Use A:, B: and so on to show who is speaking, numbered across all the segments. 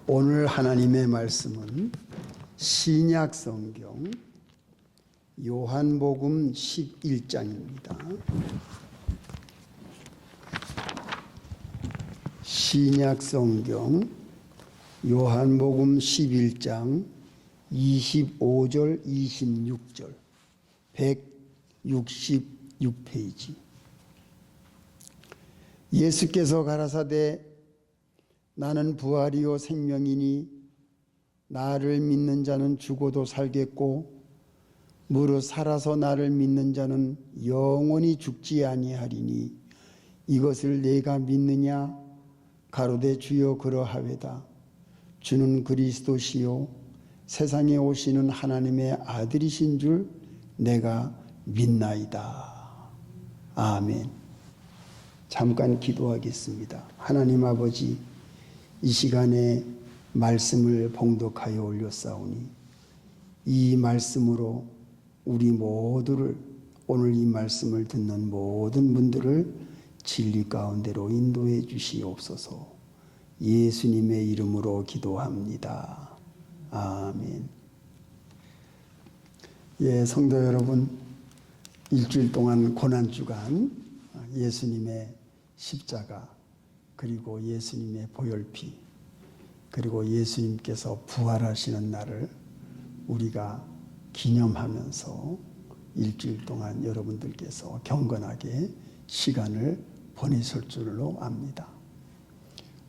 A: 오늘 하나님의 말씀은 신약 성경 요한복음 11장입니다. 신약 성경 요한복음 11장 25절 26절 166페이지. 예수께서 가라사대 나는 부활이요 생명이니 나를 믿는 자는 죽어도 살겠고 무릇 살아서 나를 믿는 자는 영원히 죽지 아니하리니 이것을 내가 믿느냐? 가로되 주여 그러하외다. 주는 그리스도시요 세상에 오시는 하나님의 아들이신 줄 내가 믿나이다. 아멘. 잠깐 기도하겠습니다. 하나님 아버지, 이 시간에 말씀을 봉독하여 올렸사오니 이 말씀으로 우리 모두를, 오늘 이 말씀을 듣는 모든 분들을 진리 가운데로 인도해 주시옵소서. 예수님의 이름으로 기도합니다. 아멘. 예, 성도 여러분, 일주일 동안 고난주간 예수님의 십자가, 그리고 예수님의 보혈피, 그리고 예수님께서 부활하시는 날을 우리가 기념하면서 일주일 동안 여러분들께서 경건하게 시간을 보내실 줄로 압니다.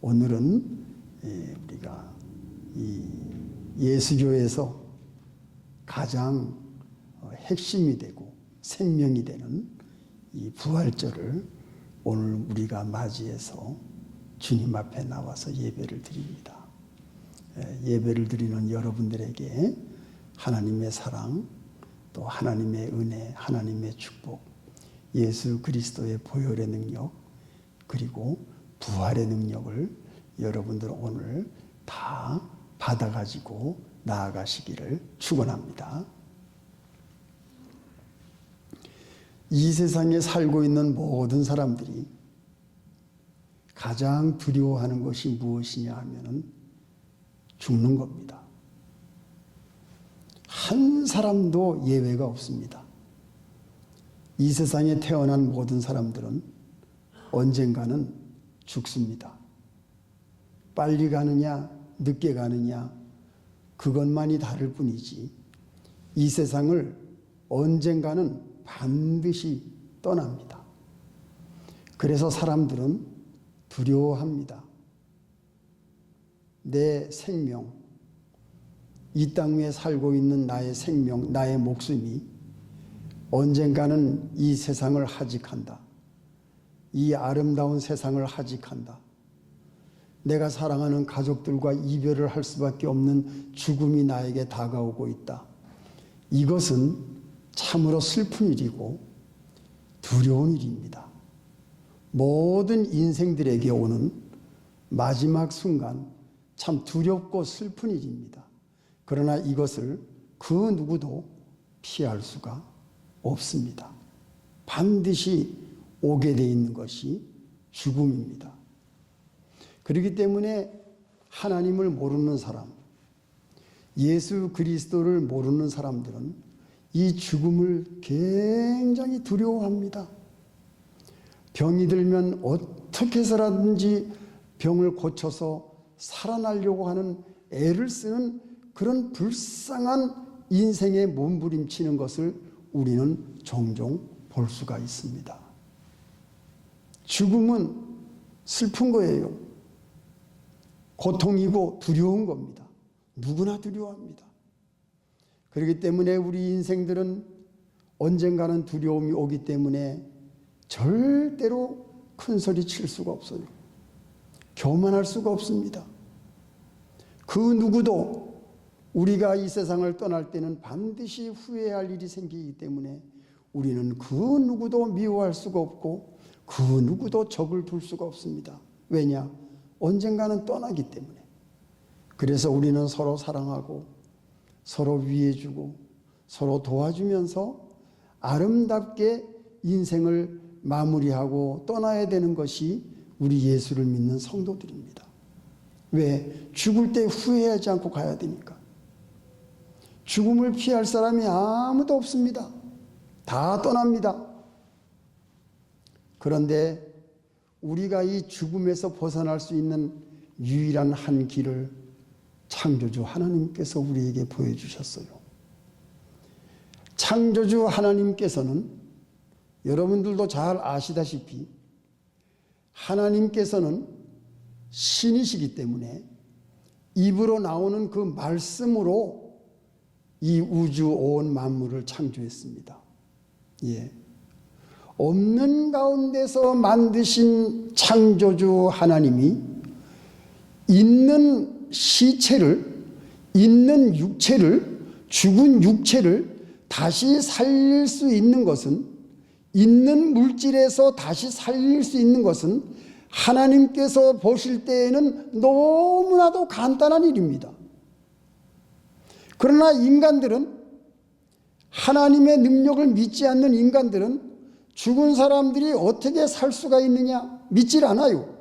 A: 오늘은 우리가 이 예수교에서 가장 핵심이 되고 생명이 되는 이 부활절을 오늘 우리가 맞이해서 주님 앞에 나와서 예배를 드립니다. 예배를 드리는 여러분들에게 하나님의 사랑, 또 하나님의 은혜, 하나님의 축복, 예수 그리스도의 보혈의 능력, 그리고 부활의 능력을 여러분들 오늘 다 받아가지고 나아가시기를 축원합니다. 이 세상에 살고 있는 모든 사람들이 가장 두려워하는 것이 무엇이냐 하면은 죽는 겁니다. 한 사람도 예외가 없습니다. 이 세상에 태어난 모든 사람들은 언젠가는 죽습니다. 빨리 가느냐 늦게 가느냐 그것만이 다를 뿐이지 이 세상을 언젠가는 반드시 떠납니다. 그래서 사람들은 두려워합니다. 내 생명, 이 땅 위에 살고 있는 나의 생명, 나의 목숨이 언젠가는 이 세상을 하직한다. 이 아름다운 세상을 하직한다. 내가 사랑하는 가족들과 이별을 할 수밖에 없는 죽음이 나에게 다가오고 있다. 이것은 참으로 슬픈 일이고 두려운 일입니다. 모든 인생들에게 오는 마지막 순간 참 두렵고 슬픈 일입니다. 그러나 이것을 그 누구도 피할 수가 없습니다. 반드시 오게 돼 있는 것이 죽음입니다. 그렇기 때문에 하나님을 모르는 사람, 예수 그리스도를 모르는 사람들은 이 죽음을 굉장히 두려워합니다. 병이 들면 어떻게 해서라든지 병을 고쳐서 살아나려고 하는 애를 쓰는 그런 불쌍한 인생에 몸부림치는 것을 우리는 종종 볼 수가 있습니다. 죽음은 슬픈 거예요. 고통이고 두려운 겁니다. 누구나 두려워합니다. 그렇기 때문에 우리 인생들은 언젠가는 두려움이 오기 때문에 절대로 큰 소리 칠 수가 없어요. 교만할 수가 없습니다. 그 누구도 우리가 이 세상을 떠날 때는 반드시 후회할 일이 생기기 때문에 우리는 그 누구도 미워할 수가 없고 그 누구도 적을 둘 수가 없습니다. 왜냐? 언젠가는 떠나기 때문에. 그래서 우리는 서로 사랑하고 서로 위해주고 서로 도와주면서 아름답게 인생을 마무리하고 떠나야 되는 것이 우리 예수를 믿는 성도들입니다. 왜? 죽을 때 후회하지 않고 가야 되니까. 죽음을 피할 사람이 아무도 없습니다. 다 떠납니다. 그런데 우리가 이 죽음에서 벗어날 수 있는 유일한 한 길을 창조주 하나님께서 우리에게 보여주셨어요. 창조주 하나님께서는 여러분들도 잘 아시다시피 하나님께서는 신이시기 때문에 입으로 나오는 그 말씀으로 이 우주 온 만물을 창조했습니다. 예. 없는 가운데서 만드신 창조주 하나님이 있는 시체를, 있는 육체를, 죽은 육체를 다시 살릴 수 있는 것은, 있는 물질에서 다시 살릴 수 있는 것은 하나님께서 보실 때에는 너무나도 간단한 일입니다. 그러나 인간들은, 하나님의 능력을 믿지 않는 인간들은 죽은 사람들이 어떻게 살 수가 있느냐 믿질 않아요.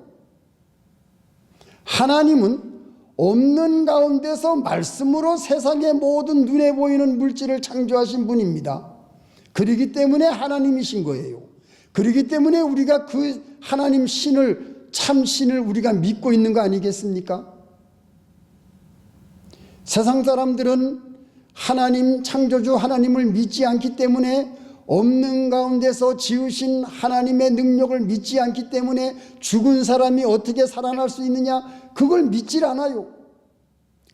A: 하나님은 없는 가운데서 말씀으로 세상의 모든 눈에 보이는 물질을 창조하신 분입니다. 그렇기 때문에 하나님이신 거예요. 그렇기 때문에 우리가 그 하나님 신을, 참 신을 우리가 믿고 있는 거 아니겠습니까? 세상 사람들은 하나님, 창조주 하나님을 믿지 않기 때문에, 없는 가운데서 지으신 하나님의 능력을 믿지 않기 때문에 죽은 사람이 어떻게 살아날 수 있느냐, 그걸 믿질 않아요.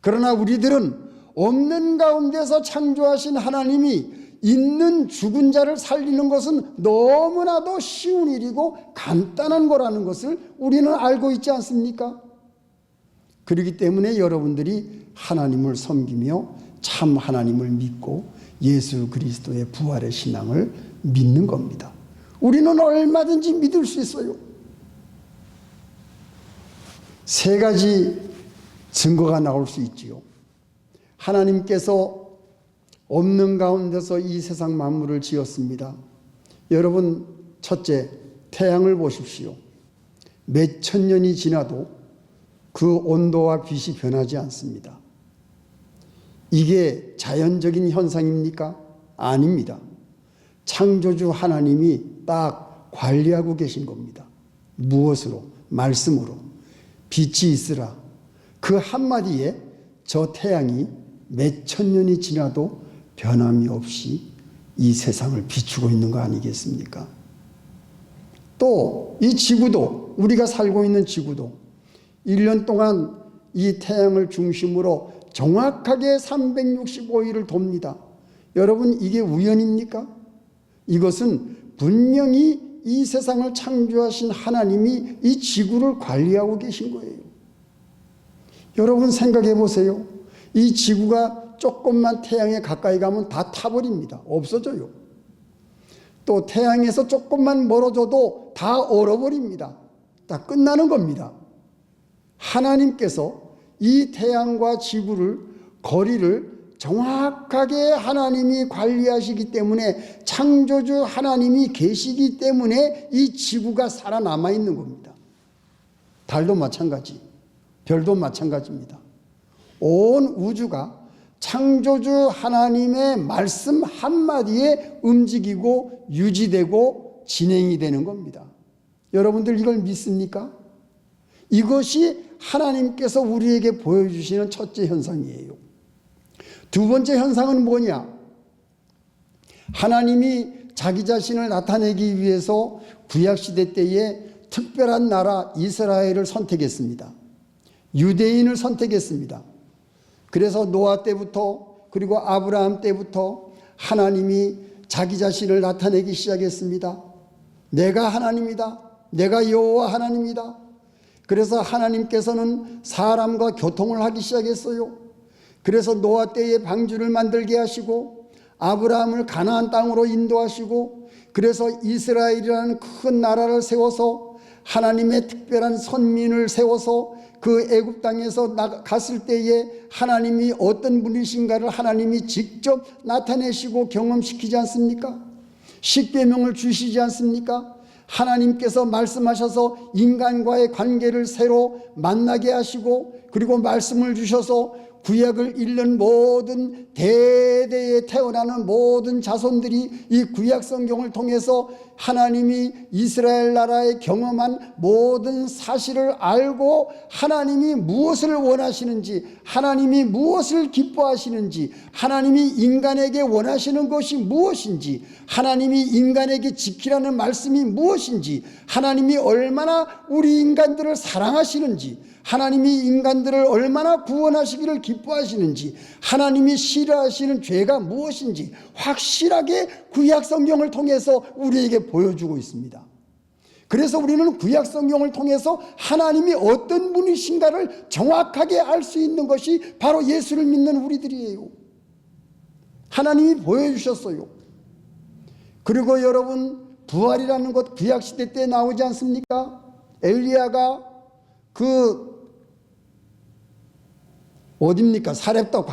A: 그러나 우리들은 없는 가운데서 창조하신 하나님이 있는 죽은 자를 살리는 것은 너무나도 쉬운 일이고 간단한 거라는 것을 우리는 알고 있지 않습니까? 그렇기 때문에 여러분들이 하나님을 섬기며 참 하나님을 믿고 예수 그리스도의 부활의 신앙을 믿는 겁니다. 우리는 얼마든지 믿을 수 있어요. 세 가지 증거가 나올 수 있지요. 하나님께서 없는 가운데서 이 세상 만물을 지었습니다. 여러분, 첫째, 태양을 보십시오. 몇천 년이 지나도 그 온도와 빛이 변하지 않습니다. 이게 자연적인 현상입니까? 아닙니다. 창조주 하나님이 딱 관리하고 계신 겁니다. 무엇으로? 말씀으로. 빛이 있으라. 그 한마디에 저 태양이 몇천 년이 지나도 변함이 없이 이 세상을 비추고 있는 거 아니겠습니까? 또 이 지구도, 우리가 살고 있는 지구도 1년 동안 이 태양을 중심으로 정확하게 365일을 돕니다. 여러분, 이게 우연입니까? 이것은 분명히 이 세상을 창조하신 하나님이 이 지구를 관리하고 계신 거예요. 여러분 생각해 보세요. 이 지구가 조금만 태양에 가까이 가면 다 타버립니다. 없어져요. 또 태양에서 조금만 멀어져도 다 얼어버립니다. 다 끝나는 겁니다. 하나님께서 이 태양과 지구를, 거리를 정확하게 하나님이 관리하시기 때문에, 창조주 하나님이 계시기 때문에 이 지구가 살아남아 있는 겁니다. 달도 마찬가지, 별도 마찬가지입니다. 온 우주가 창조주 하나님의 말씀 한마디에 움직이고 유지되고 진행이 되는 겁니다. 여러분들 이걸 믿습니까? 이것이 하나님께서 우리에게 보여주시는 첫째 현상이에요. 두 번째 현상은 뭐냐? 하나님이 자기 자신을 나타내기 위해서 구약시대 때에 특별한 나라 이스라엘을 선택했습니다. 유대인을 선택했습니다. 그래서 노아 때부터, 그리고 아브라함 때부터 하나님이 자기 자신을 나타내기 시작했습니다. 내가 하나님이다. 내가 여호와 하나님이다. 그래서 하나님께서는 사람과 교통을 하기 시작했어요. 그래서 노아 때에 방주를 만들게 하시고 아브라함을 가나안 땅으로 인도하시고, 그래서 이스라엘이라는 큰 나라를 세워서 하나님의 특별한 선민을 세워서 그 애굽 땅에서 갔을 때에 하나님이 어떤 분이신가를 하나님이 직접 나타내시고 경험시키지 않습니까? 십계명을 주시지 않습니까? 하나님께서 말씀하셔서 인간과의 관계를 새로 만나게 하시고, 그리고 말씀을 주셔서 구약을 읽는 모든 대대에 태어나는 모든 자손들이 이 구약 성경을 통해서 하나님이 이스라엘 나라에 경험한 모든 사실을 알고, 하나님이 무엇을 원하시는지, 하나님이 무엇을 기뻐하시는지, 하나님이 인간에게 원하시는 것이 무엇인지, 하나님이 인간에게 지키라는 말씀이 무엇인지, 하나님이 얼마나 우리 인간들을 사랑하시는지, 하나님이 인간들을 얼마나 구원하시기를 기뻐하시는지, 하나님이 싫어하시는 죄가 무엇인지 확실하게 구약 성경을 통해서 우리에게 보여주고 있습니다. 그래서 우리는 구약 성경을 통해서 하나님이 어떤 분이신가를 정확하게 알 수 있는 것이 바로 예수를 믿는 우리들이에요. 하나님이 보여주셨어요. 그리고 여러분, 부활이라는 것 구약 시대 때 나오지 않습니까? 엘리야가 어딥니까? 사렙다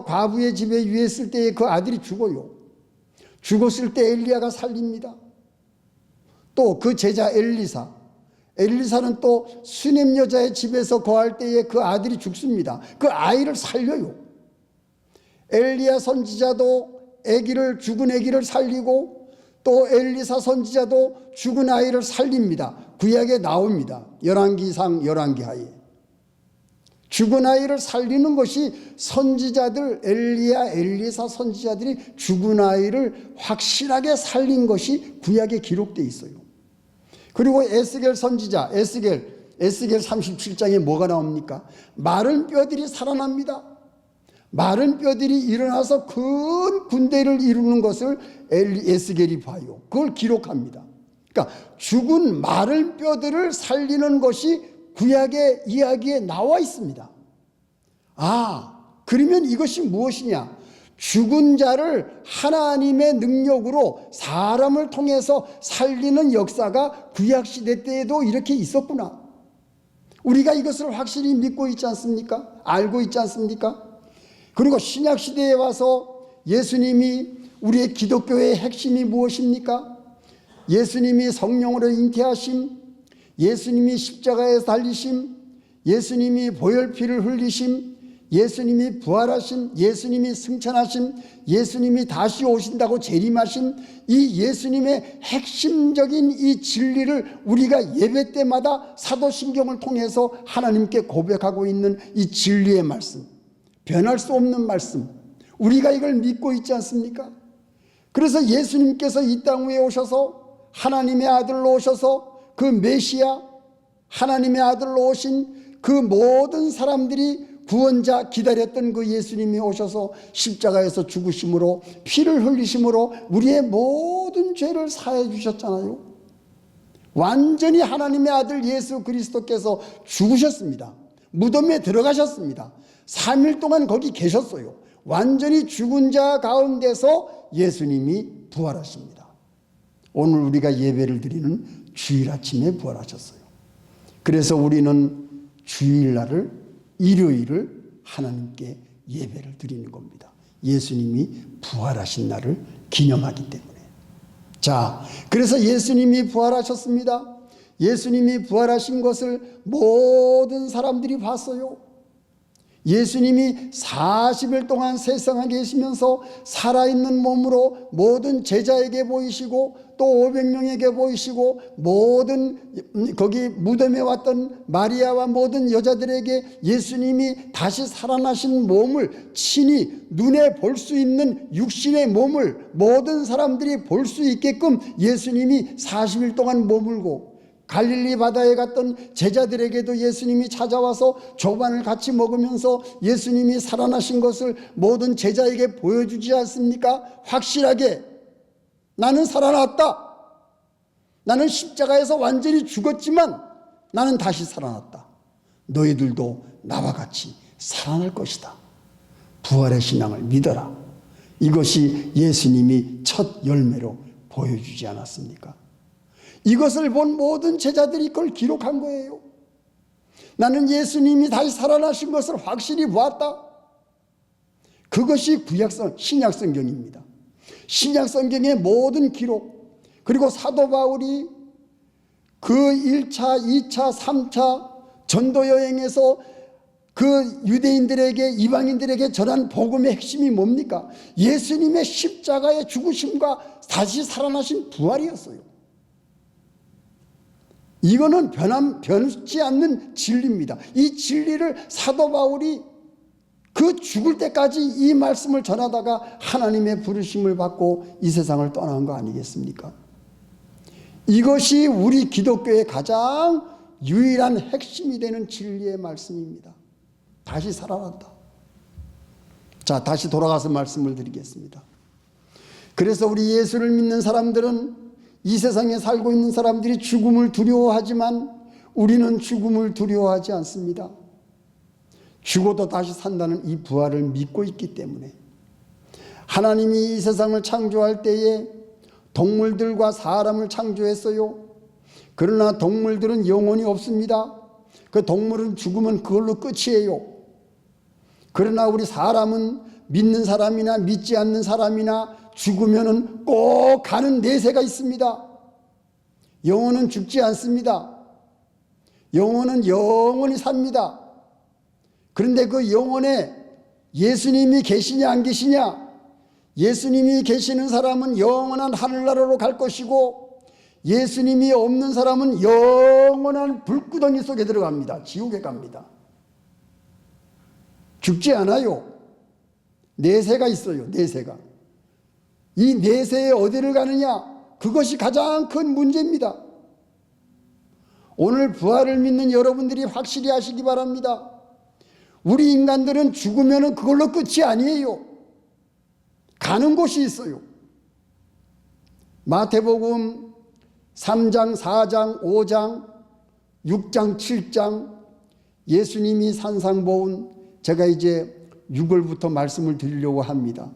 A: 과부의 집에 유했을 때에 그 아들이 죽어요. 죽었을 때 엘리야가 살립니다. 또 그 제자 엘리사는 또 수넴 여자의 집에서 거할 때에 그 아들이 죽습니다. 그 아이를 살려요. 엘리야 선지자도 죽은 아기를 살리고, 또 엘리사 선지자도 죽은 아이를 살립니다. 구약에 나옵니다. 열왕기상 열왕기하에. 죽은 아이를 살리는 것이 선지자들, 엘리야, 엘리사 선지자들이 죽은 아이를 확실하게 살린 것이 구약에 기록되어 있어요. 그리고 에스겔 선지자, 에스겔 37장에 뭐가 나옵니까? 마른 뼈들이 살아납니다. 마른 뼈들이 일어나서 큰 군대를 이루는 것을 에스겔이 봐요. 그걸 기록합니다. 그러니까 죽은 마른 뼈들을 살리는 것이 구약의 이야기에 나와 있습니다. 그러면 이것이 무엇이냐? 죽은 자를 하나님의 능력으로 사람을 통해서 살리는 역사가 구약시대 때에도 이렇게 있었구나. 우리가 이것을 확실히 믿고 있지 않습니까? 알고 있지 않습니까? 그리고 신약시대에 와서 예수님이, 우리의 기독교의 핵심이 무엇입니까? 예수님이 성령으로 잉태하심, 예수님이 십자가에 달리심, 예수님이 보혈피를 흘리심, 예수님이 부활하심, 예수님이 승천하심, 예수님이 다시 오신다고 재림하심, 이 예수님의 핵심적인 이 진리를 우리가 예배 때마다 사도신경을 통해서 하나님께 고백하고 있는 이 진리의 말씀, 변할 수 없는 말씀, 우리가 이걸 믿고 있지 않습니까? 그래서 예수님께서 이 땅 위에 오셔서 하나님의 아들로 오셔서 그 메시아, 하나님의 아들로 오신 그 모든 사람들이 구원자 기다렸던 그 예수님이 오셔서 십자가에서 죽으심으로, 피를 흘리심으로 우리의 모든 죄를 사해 주셨잖아요. 완전히 하나님의 아들 예수 그리스도께서 죽으셨습니다. 무덤에 들어가셨습니다. 3일 동안 거기 계셨어요. 완전히 죽은 자 가운데서 예수님이 부활하십니다. 오늘 우리가 예배를 드리는 주일 아침에 부활하셨어요. 그래서 우리는 주일날을, 일요일을 하나님께 예배를 드리는 겁니다. 예수님이 부활하신 날을 기념하기 때문에. 자, 그래서 예수님이 부활하셨습니다. 예수님이 부활하신 것을 모든 사람들이 봤어요. 예수님이 40일 동안 세상에 계시면서 살아있는 몸으로 모든 제자에게 보이시고, 또 500명에게 보이시고, 모든 거기 무덤에 왔던 마리아와 모든 여자들에게 예수님이 다시 살아나신 몸을 친히 눈에 볼 수 있는 육신의 몸을 모든 사람들이 볼 수 있게끔 예수님이 40일 동안 머물고, 갈릴리 바다에 갔던 제자들에게도 예수님이 찾아와서 조반을 같이 먹으면서 예수님이 살아나신 것을 모든 제자에게 보여주지 않습니까? 확실하게 나는 살아났다. 나는 십자가에서 완전히 죽었지만 나는 다시 살아났다. 너희들도 나와 같이 살아날 것이다. 부활의 신앙을 믿어라. 이것이 예수님이 첫 열매로 보여주지 않았습니까? 이것을 본 모든 제자들이 그걸 기록한 거예요. 나는 예수님이 다시 살아나신 것을 확실히 보았다. 그것이 신약성경입니다. 신약성경의 모든 기록, 그리고 사도 바울이 그 1차, 2차, 3차 전도 여행에서 그 유대인들에게, 이방인들에게 전한 복음의 핵심이 뭡니까? 예수님의 십자가의 죽으심과 다시 살아나신 부활이었어요. 이거는 변치 않는 진리입니다. 이 진리를 사도 바울이 그 죽을 때까지 이 말씀을 전하다가 하나님의 부르심을 받고 이 세상을 떠난 거 아니겠습니까? 이것이 우리 기독교의 가장 유일한 핵심이 되는 진리의 말씀입니다. 다시 살아난다. 자, 다시 돌아가서 말씀을 드리겠습니다. 그래서 우리 예수를 믿는 사람들은, 이 세상에 살고 있는 사람들이 죽음을 두려워하지만 우리는 죽음을 두려워하지 않습니다. 죽어도 다시 산다는 이 부활을 믿고 있기 때문에. 하나님이 이 세상을 창조할 때에 동물들과 사람을 창조했어요. 그러나 동물들은 영혼이 없습니다. 그 동물은 죽으면 그걸로 끝이에요. 그러나 우리 사람은, 믿는 사람이나 믿지 않는 사람이나 죽으면은 꼭 가는 내세가 있습니다. 영혼은 죽지 않습니다. 영혼은 영원히 삽니다. 그런데 그 영혼에 예수님이 계시냐 안 계시냐? 예수님이 계시는 사람은 영원한 하늘나라로 갈 것이고, 예수님이 없는 사람은 영원한 불구덩이 속에 들어갑니다. 지옥에 갑니다. 죽지 않아요. 내세가 있어요. 내세가. 이 내세에 어디를 가느냐? 그것이 가장 큰 문제입니다. 오늘 부활을 믿는 여러분들이 확실히 하시기 바랍니다. 우리 인간들은 죽으면 그걸로 끝이 아니에요. 가는 곳이 있어요. 마태복음 3장, 4장, 5장, 6장, 7장 예수님이 산상보훈, 제가 이제 6월부터 말씀을 드리려고 합니다.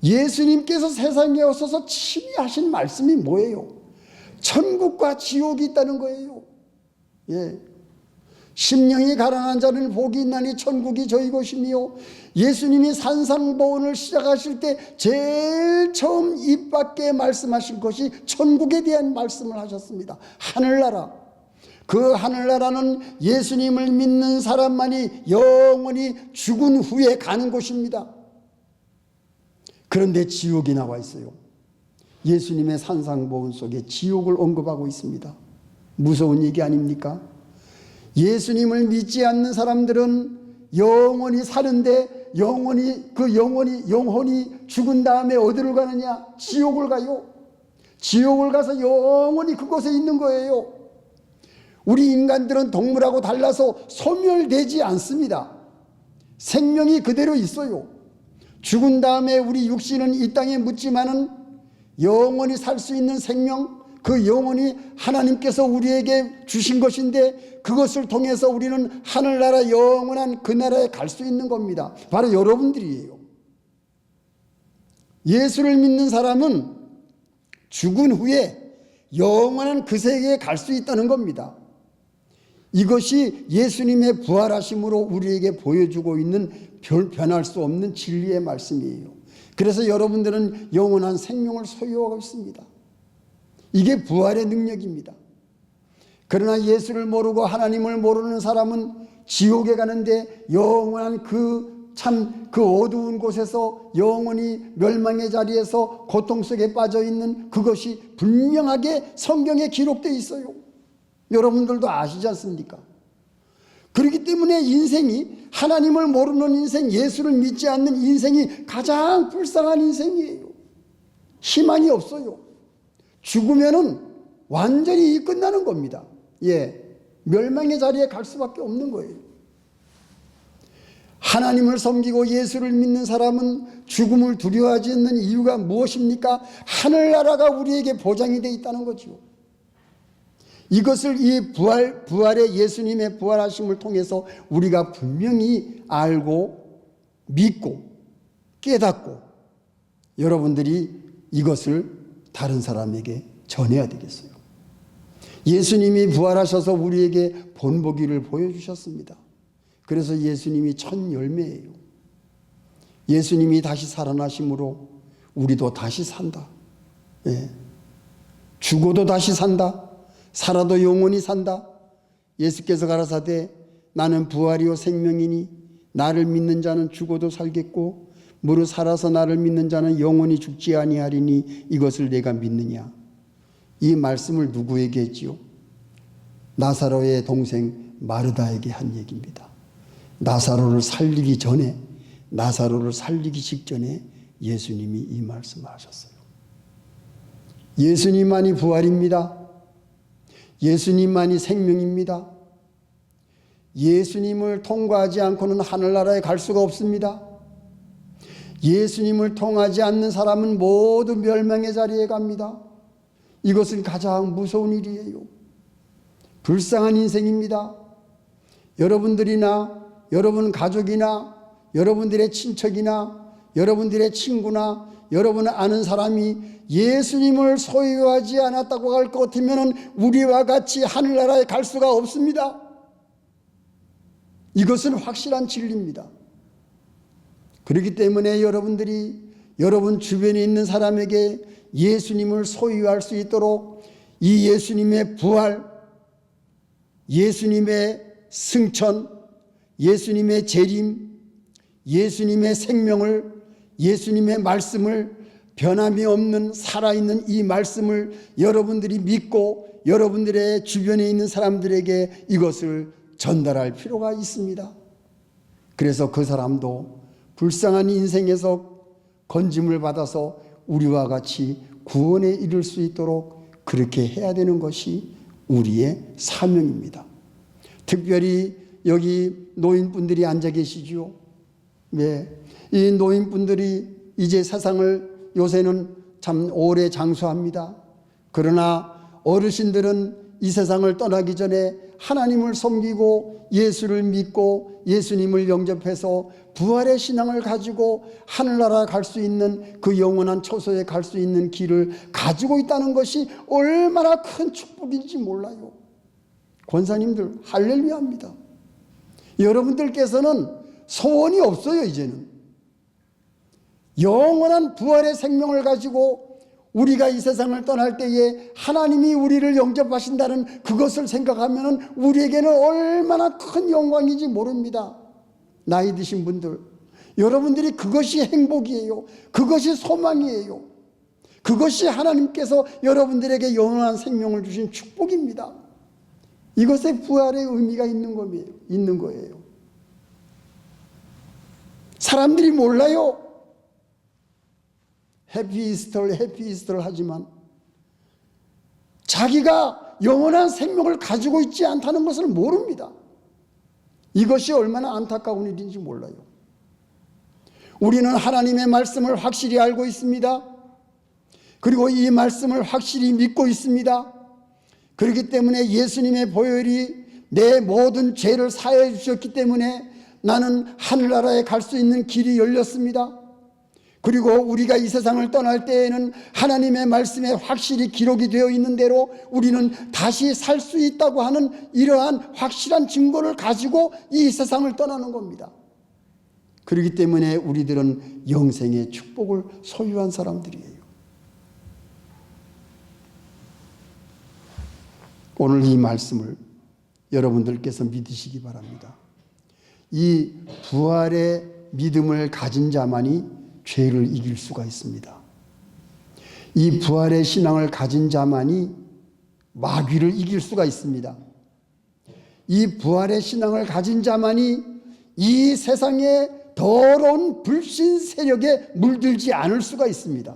A: 예수님께서 세상에 오셔서 친히 하신 말씀이 뭐예요? 천국과 지옥이 있다는 거예요. 예. 심령이 가난한 자는 복이 있나니 천국이 저희 것이며, 예수님이 산상보훈을 시작하실 때 제일 처음 입 밖에 말씀하신 것이 천국에 대한 말씀을 하셨습니다. 하늘나라. 그 하늘나라는 예수님을 믿는 사람만이 영원히 죽은 후에 가는 곳입니다. 그런데 지옥이 나와 있어요. 예수님의 산상보훈 속에 지옥을 언급하고 있습니다. 무서운 얘기 아닙니까? 예수님을 믿지 않는 사람들은 영원히 사는데, 영혼이 죽은 다음에 어디를 가느냐? 지옥을 가요. 지옥을 가서 영원히 그곳에 있는 거예요. 우리 인간들은 동물하고 달라서 소멸되지 않습니다. 생명이 그대로 있어요. 죽은 다음에 우리 육신은 이 땅에 묻지만은 영원히 살 수 있는 생명, 그 영혼이 하나님께서 우리에게 주신 것인데, 그것을 통해서 우리는 하늘나라, 영원한 그 나라에 갈 수 있는 겁니다. 바로 여러분들이에요. 예수를 믿는 사람은 죽은 후에 영원한 그 세계에 갈 수 있다는 겁니다. 이것이 예수님의 부활하심으로 우리에게 보여주고 있는 변할 수 없는 진리의 말씀이에요. 그래서 여러분들은 영원한 생명을 소유하고 있습니다. 이게 부활의 능력입니다. 그러나 예수를 모르고 하나님을 모르는 사람은 지옥에 가는데, 영원한 그 어두운 곳에서 영원히 멸망의 자리에서 고통 속에 빠져 있는 그것이 분명하게 성경에 기록되어 있어요. 여러분들도 아시지 않습니까? 그렇기 때문에 인생이, 하나님을 모르는 인생, 예수를 믿지 않는 인생이 가장 불쌍한 인생이에요. 희망이 없어요. 죽으면은 완전히 끝나는 겁니다. 예, 멸망의 자리에 갈 수밖에 없는 거예요. 하나님을 섬기고 예수를 믿는 사람은 죽음을 두려워하지 않는 이유가 무엇입니까? 하늘나라가 우리에게 보장이 되어 있다는 거죠. 이것을 이 부활의 예수님의 부활하심을 통해서 우리가 분명히 알고 믿고 깨닫고, 여러분들이 이것을 다른 사람에게 전해야 되겠어요. 예수님이 부활하셔서 우리에게 본보기를 보여주셨습니다. 그래서 예수님이 첫 열매예요. 예수님이 다시 살아나심으로 우리도 다시 산다. 예. 죽어도 다시 산다. 살아도 영원히 산다. 예수께서 가라사대 나는 부활이요 생명이니 나를 믿는 자는 죽어도 살겠고 무릇 살아서 나를 믿는 자는 영원히 죽지 아니하리니 이것을 내가 믿느냐. 이 말씀을 누구에게 했지요? 나사로의 동생 마르다에게 한 얘기입니다. 나사로를 살리기 전에, 나사로를 살리기 직전에 예수님이 이 말씀을 하셨어요. 예수님만이 부활입니다. 예수님만이 생명입니다. 예수님을 통과하지 않고는 하늘나라에 갈 수가 없습니다. 예수님을 통하지 않는 사람은 모두 멸망의 자리에 갑니다. 이것은 가장 무서운 일이에요. 불쌍한 인생입니다. 여러분들이나 여러분 가족이나 여러분들의 친척이나 여러분들의 친구나 여러분을 아는 사람이 예수님을 소유하지 않았다고 할 것 같으면 우리와 같이 하늘나라에 갈 수가 없습니다. 이것은 확실한 진리입니다. 그렇기 때문에 여러분들이 여러분 주변에 있는 사람에게 예수님을 소유할 수 있도록 이 예수님의 부활, 예수님의 승천, 예수님의 재림, 예수님의 생명을, 예수님의 말씀을, 변함이 없는 살아있는 이 말씀을 여러분들이 믿고 여러분들의 주변에 있는 사람들에게 이것을 전달할 필요가 있습니다. 그래서 그 사람도 불쌍한 인생에서 건짐을 받아서 우리와 같이 구원에 이를 수 있도록 그렇게 해야 되는 것이 우리의 사명입니다. 특별히 여기 노인분들이 앉아 계시죠. 네, 이 노인분들이 이제 세상을 요새는 참 오래 장수합니다. 그러나 어르신들은 이 세상을 떠나기 전에 하나님을 섬기고 예수를 믿고 예수님을 영접해서 부활의 신앙을 가지고 하늘나라 갈 수 있는 그 영원한 처소에 갈 수 있는 길을 가지고 있다는 것이 얼마나 큰 축복인지 몰라요. 권사님들 할렐루야입니다. 여러분들께서는 소원이 없어요. 이제는 영원한 부활의 생명을 가지고 우리가 이 세상을 떠날 때에 하나님이 우리를 영접하신다는 그것을 생각하면 우리에게는 얼마나 큰 영광인지 모릅니다. 나이 드신 분들, 여러분들이 그것이 행복이에요. 그것이 소망이에요. 그것이 하나님께서 여러분들에게 영원한 생명을 주신 축복입니다. 이것에 부활의 의미가 있는 거예요. 사람들이 몰라요. 해피 이스터를 하지만 자기가 영원한 생명을 가지고 있지 않다는 것을 모릅니다. 이것이 얼마나 안타까운 일인지 몰라요. 우리는 하나님의 말씀을 확실히 알고 있습니다. 그리고 이 말씀을 확실히 믿고 있습니다. 그렇기 때문에 예수님의 보혈이 내 모든 죄를 사해 주셨기 때문에 나는 하늘나라에 갈 수 있는 길이 열렸습니다. 그리고 우리가 이 세상을 떠날 때에는 하나님의 말씀에 확실히 기록이 되어 있는 대로 우리는 다시 살 수 있다고 하는 이러한 확실한 증거를 가지고 이 세상을 떠나는 겁니다. 그렇기 때문에 우리들은 영생의 축복을 소유한 사람들이에요. 오늘 이 말씀을 여러분들께서 믿으시기 바랍니다. 이 부활의 믿음을 가진 자만이 죄를 이길 수가 있습니다. 이 부활의 신앙을 가진 자만이 마귀를 이길 수가 있습니다. 이 부활의 신앙을 가진 자만이 이 세상의 더러운 불신 세력에 물들지 않을 수가 있습니다.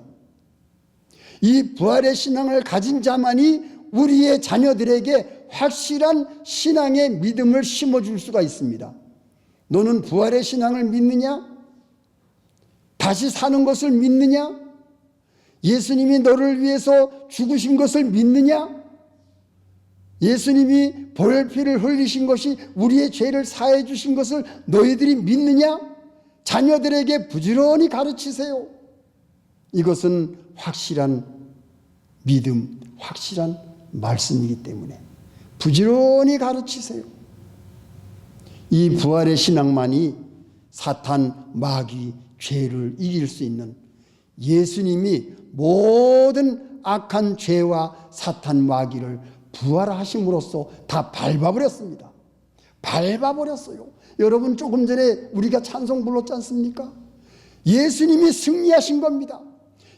A: 이 부활의 신앙을 가진 자만이 우리의 자녀들에게 확실한 신앙의 믿음을 심어줄 수가 있습니다. 너는 부활의 신앙을 믿느냐? 다시 사는 것을 믿느냐? 예수님이 너를 위해서 죽으신 것을 믿느냐? 예수님이 보혈피를 흘리신 것이 우리의 죄를 사해 주신 것을 너희들이 믿느냐? 자녀들에게 부지런히 가르치세요. 이것은 확실한 믿음, 확실한 말씀이기 때문에 부지런히 가르치세요. 이 부활의 신앙만이 사탄, 마귀, 죄를 이길 수 있는 예수님이 모든 악한 죄와 사탄 마귀를 부활하심으로써 다 밟아버렸습니다. 밟아버렸어요. 여러분, 조금 전에 우리가 찬송 불렀지 않습니까? 예수님이 승리하신 겁니다.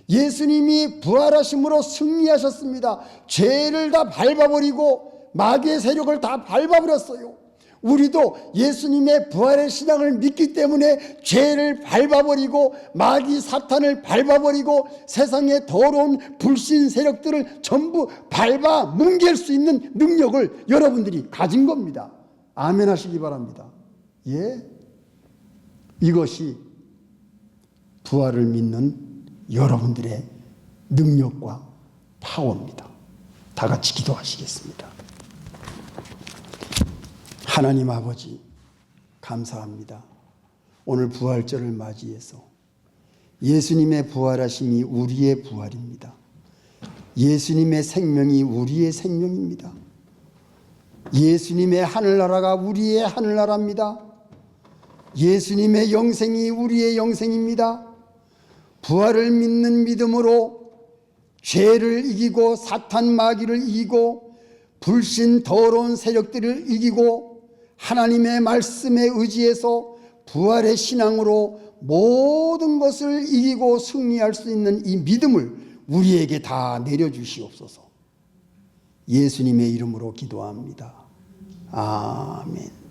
A: 예수님이 부활하심으로 승리하셨습니다. 죄를 다 밟아버리고 마귀의 세력을 다 밟아버렸어요. 우리도 예수님의 부활의 신앙을 믿기 때문에 죄를 밟아버리고 마귀 사탄을 밟아버리고 세상의 더러운 불신 세력들을 전부 밟아 뭉갤 수 있는 능력을 여러분들이 가진 겁니다. 아멘 하시기 바랍니다. 예, 이것이 부활을 믿는 여러분들의 능력과 파워입니다. 다 같이 기도하시겠습니다. 하나님 아버지, 감사합니다. 오늘 부활절을 맞이해서 예수님의 부활하심이 우리의 부활입니다. 예수님의 생명이 우리의 생명입니다. 예수님의 하늘나라가 우리의 하늘나라입니다. 예수님의 영생이 우리의 영생입니다. 부활을 믿는 믿음으로 죄를 이기고 사탄 마귀를 이기고 불신 더러운 세력들을 이기고 하나님의 말씀에 의지해서 부활의 신앙으로 모든 것을 이기고 승리할 수 있는 이 믿음을 우리에게 다 내려주시옵소서. 예수님의 이름으로 기도합니다. 아멘.